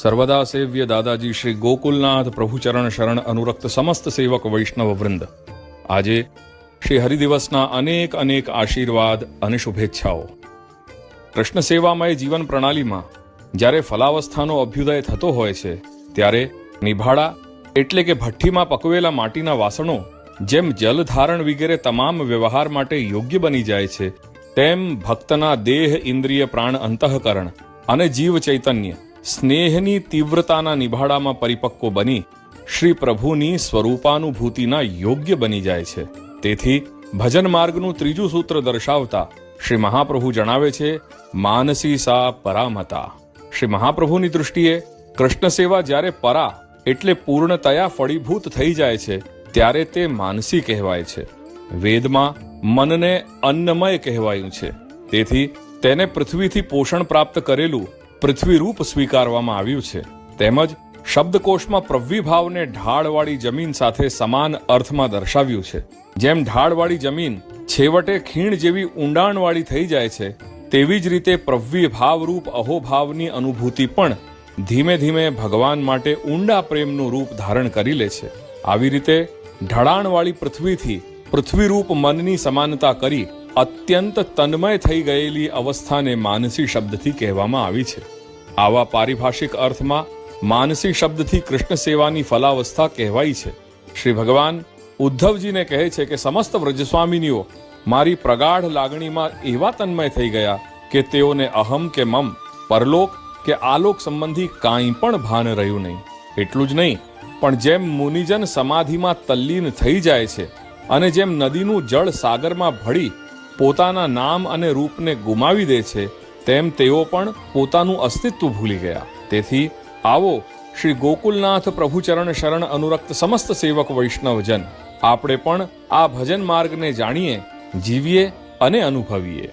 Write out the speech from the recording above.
સર્વદા સેવ્ય દાદાજી શ્રી ગોકુલનાથ પ્રભુચરણ શરણ અનુરક્ત સમસ્ત સેવક વૈષ્ણવ વૃંદ, આજે શ્રી હરિદિવસના અનેક અનેક આશીર્વાદ અને શુભેચ્છાઓ. કૃષ્ણ સેવામય જીવન પ્રણાલીમાં જ્યારે ફલાવસ્થાનો અભ્યુદય થતો હોય છે, ત્યારે નિભાડા એટલે કે ભઠ્ઠીમાં પકવેલા માટીના વાસણો જેમ જલધારણ વગેરે તમામ વ્યવહાર માટે યોગ્ય બની જાય છે, તેમ ભક્તના દેહ, ઇન્દ્રિય, પ્રાણ, અંતઃકરણ અને જીવ ચૈતન્ય સ્નેહની તીવ્રતાના નિભાડામાં પરિપક્વ બની શ્રી પ્રભુની સ્વરૂપાનુભૂતિના યોગ્ય બની જાય છે. તેથી ભજન માર્ગનું ત્રીજું સૂત્ર દર્શાવતા શ્રી મહાપ્રભુ જણાવે છે, માનસી સા પરામતા. શ્રી મહાપ્રભુની દૃષ્ટિએ કૃષ્ણ સેવા જ્યારે પરા એટલે પૂર્ણતયા ફળીભૂત થઈ જાય છે, ત્યારે તે માનસી કહેવાય છે. વેદમાં મનને અન્નમય કહેવાયું છે, તેથી તેને પૃથ્વીથી પોષણ પ્રાપ્ત કરેલું પૃથ્વીરૂપ સ્વીકારવામાં આવ્યું છે. તેમજ શબ્દકોશમાં પ્રવ્યભાવને ઢાળવાળી જમીન સાથે સમાન અર્થમાં દર્શાવ્યું છે. જેમ ઢાળવાળી જમીન છેવટે ખીણ જેવી ઊંડાણવાળી થઈ જાય છે, તેવી જ રીતે પ્રવ્યભાવરૂપ અહોભાવની અનુભૂતિ પણ ધીમે ધીમે ભગવાન માટે ઊંડા પ્રેમનું રૂપ ધારણ કરી લે છે. આવી રીતે ઢળાણવાળી પૃથ્વીથી પૃથ્વીરૂપ મનની સમાનતા કરી અત્યંત તન્મય થઈ ગયેલી અવસ્થાને માનસી શબ્દથી કહેવામાં આવી છે. આવા પારિભાષિક અર્થમાં માનસી શબ્દથી કૃષ્ણ સેવાની ફલાવસ્થા કહેવાય છે. શ્રી ભગવાન ઉદ્ધવજીને કહે છે કે સમસ્ત વ્રજસ્વામિનીઓ મારી પ્રગાઢ લાગણીમાં એવા તન્મય થઈ ગયા કે તેઓને અહમ કે મમ, પરલોક કે આલોક સંબંધી કાંઈ પણ ભાન રહ્યું નહીં. એટલું જ નહીં, પણ જેમ મુનિજન સમાધિમાં તલ્લીન થઈ જાય છે અને જેમ નદીનું જળ સાગરમાં ભળી પોતાના નામ અને રૂપને ગુમાવી દે છે, તેમ તેઓ પણ પોતાનું અસ્તિત્વ ભૂલી ગયા. તેથી આવો શ્રી ગોકુલનાથ પ્રભુચરણ શરણ અનુરક્ત સમસ્ત સેવક વૈષ્ણવજન, આપણે પણ આ ભજન માર્ગને જાણીએ, જીવીએ અને અનુભવીએ.